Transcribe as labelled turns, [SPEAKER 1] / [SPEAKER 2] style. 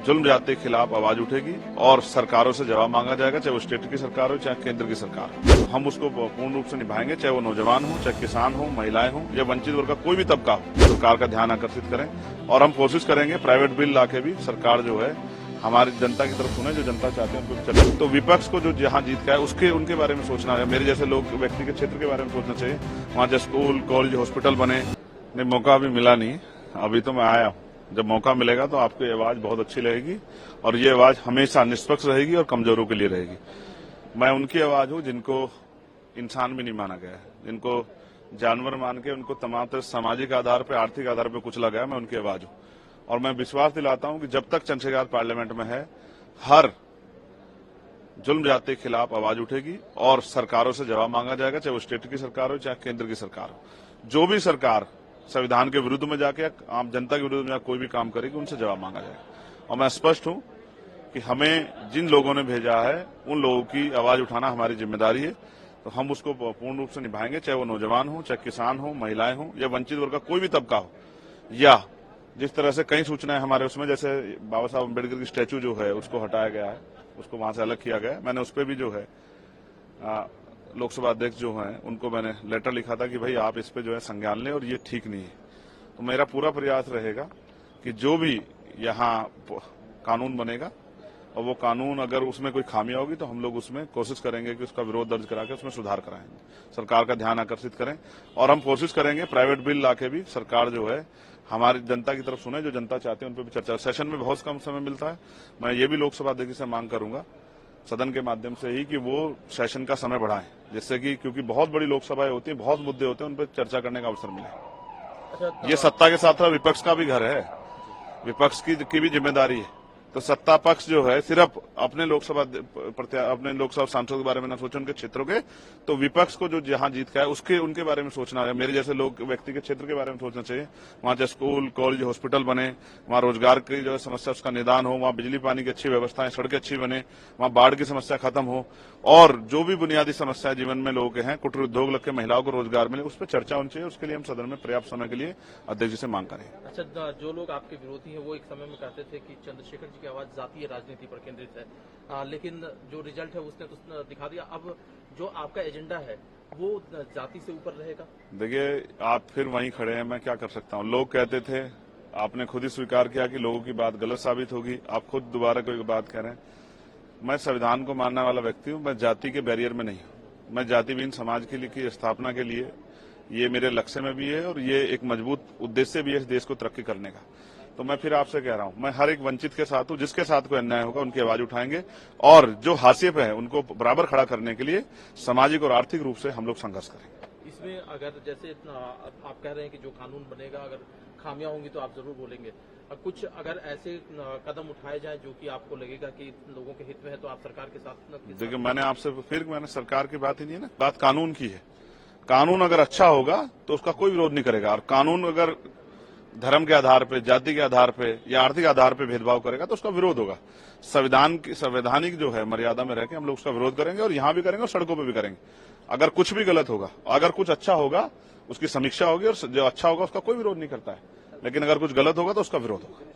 [SPEAKER 1] जुल्म जाति के खिलाफ आवाज उठेगी और सरकारों से जवाब मांगा जाएगा, चाहे वो स्टेट की सरकार हो चाहे केंद्र की सरकार हो। हम उसको पूर्ण रूप से निभाएंगे, चाहे वो नौजवान हो, चाहे किसान हो, महिलाएं हो या वंचित वर्ग का कोई भी तबका हो। सरकार का ध्यान आकर्षित करें और हम कोशिश करेंगे प्राइवेट बिल लाके भी सरकार जो है हमारी जनता की तरफ सुने, जो जनता चाहते हैं उनको चले। तो विपक्ष को जो जहां जीत का है उसके उनके बारे में सोचना है। मेरे जैसे लोग व्यक्ति के क्षेत्र के बारे में सोचना चाहिए। वहां जो स्कूल कॉलेज हॉस्पिटल बने, मौका अभी मिला नहीं, अभी तो मैं आया हूं। जब मौका मिलेगा तो आपकी आवाज बहुत अच्छी रहेगी और ये आवाज हमेशा निष्पक्ष रहेगी और कमजोरों के लिए रहेगी। मैं उनकी आवाज हूं जिनको इंसान भी नहीं माना गया है, जिनको जानवर मान के उनको तमाम तरह सामाजिक आधार पर, आर्थिक आधार पर कुचला गया। मैं उनकी आवाज हूं और मैं विश्वास दिलाता हूं कि जब तक चंद्रशेखर पार्लियामेंट में है, हर जुल्म जाति के खिलाफ आवाज उठेगी और सरकारों से जवाब मांगा जाएगा, चाहे वो स्टेट की सरकार हो चाहे केंद्र की सरकार हो। जो भी सरकार संविधान के विरुद्ध में जाके आम जनता के विरुद्ध में कोई भी काम करेगी, उनसे जवाब मांगा जाएगा। और मैं स्पष्ट हूं कि हमें जिन लोगों ने भेजा है उन लोगों की आवाज उठाना हमारी जिम्मेदारी है, तो हम उसको पूर्ण रूप से निभाएंगे, चाहे वो नौजवान हो, चाहे किसान हो, महिलाएं हो या वंचित वर्ग का कोई भी तबका हो। या जिस तरह से कई सूचनाएं हमारे उसमें, जैसे बाबा साहब अम्बेडकर की स्टैच्यू जो है उसको हटाया गया है, उसको वहां से अलग किया गया है। मैंने उस पर भी जो है लोकसभा अध्यक्ष जो है उनको मैंने लेटर लिखा था कि भाई आप इस पे जो है संज्ञान लें और ये ठीक नहीं है। तो मेरा पूरा प्रयास रहेगा कि जो भी यहाँ कानून बनेगा और वो कानून अगर उसमें कोई खामियां होगी तो हम लोग उसमें कोशिश करेंगे कि उसका विरोध दर्ज करा के उसमें सुधार कराएंगे। सरकार का ध्यान आकर्षित करें और हम कोशिश करेंगे प्राइवेट बिल लाके भी सरकार जो है हमारी जनता की तरफ सुने, जो जनता चाहते हैं उन पर भी चर्चा। सेशन में बहुत कम समय मिलता है। मैं ये भी लोकसभा अध्यक्ष से मांग करूंगा सदन के माध्यम से ही कि वो सेशन का समय बढ़ाएं, जिससे कि क्योंकि बहुत बड़ी लोकसभाएं होती हैं, बहुत मुद्दे होते हैं, उन पर चर्चा करने का अवसर मिले। ये सत्ता के साथ विपक्ष का भी घर है, विपक्ष की भी जिम्मेदारी है। तो सत्ता पक्ष जो है सिर्फ अपने लोकसभा सांसदों के बारे में न सोचे, उनके क्षेत्रों के, तो विपक्ष को जो जहां जीत का है उसके उनके बारे में सोचना है। मेरे जैसे लोग व्यक्ति के क्षेत्र के बारे में सोचना चाहिए। वहां जो स्कूल कॉलेज हॉस्पिटल बने, वहां रोजगार की जो समस्या उसका निदान हो, वहां बिजली पानी की अच्छी व्यवस्थाएं, सड़कें अच्छी बने, वहां बाढ़ की समस्या खत्म हो और जो भी बुनियादी समस्या जीवन में लोगों के हैं, कुटीर उद्योग लग के महिलाओं को रोजगार मिले, उस पर चर्चा होनी चाहिए। उसके लिए हम सदन में पर्याप्त समय के लिए अध्यक्ष जी से मांग करें।
[SPEAKER 2] अच्छा, जो लोग आपके विरोधी हैं वो एक समय में कहते थे कि चंद्रशेखर जी की आवाज जातीय राजनीति पर केंद्रित है, लेकिन जो रिजल्ट है उसने तो दिखा दिया। अब जो आपका एजेंडा है वो जाति से ऊपर रहेगा।
[SPEAKER 1] देखिए, आप फिर वहीं खड़े हैं, मैं क्या कर सकता हूं। लोग कहते थे, आपने खुद ही स्वीकार किया कि लोगों की बात गलत साबित होगी, आप खुद दोबारा कोई बात कह रहे हैं। मैं संविधान को मानने वाला व्यक्ति हूं, मैं जाति के बैरियर में नहीं हूं। मैं जाति विहीन समाज की स्थापना के लिए, ये मेरे लक्ष्य में भी है और ये एक मजबूत उद्देश्य भी है इस देश को तरक्की करने का। तो मैं फिर आपसे कह रहा हूं, मैं हर एक वंचित के साथ हूं, जिसके साथ कोई अन्याय होगा उनकी आवाज उठाएंगे और जो हाशिए पे है उनको बराबर खड़ा करने के लिए सामाजिक और आर्थिक रूप से हम लोग संघर्ष करेंगे।
[SPEAKER 2] इसमें अगर जैसे आप कह रहे हैं कि जो कानून बनेगा अगर खामियां होंगी तो आप जरूर बोलेंगे, कुछ अगर ऐसे कदम उठाए जाए जो कि आपको लगेगा कि लोगों के हित में है तो आप सरकार के साथ।
[SPEAKER 1] देखिए, मैंने सरकार की बात ही नहीं है ना, बात कानून की है। कानून अगर अच्छा होगा तो उसका कोई विरोध नहीं करेगा और कानून अगर धर्म के आधार पे, जाति के आधार पे या आर्थिक आधार पे भेदभाव करेगा तो उसका विरोध होगा। संवैधानिक जो है मर्यादा में रहकर हम लोग उसका विरोध करेंगे और यहां भी करेंगे और सड़कों पे भी करेंगे। अगर कुछ भी गलत होगा, अगर कुछ अच्छा होगा उसकी समीक्षा होगी और जो अच्छा होगा उसका कोई विरोध नहीं करता है, लेकिन अगर कुछ गलत होगा तो उसका विरोध होगा।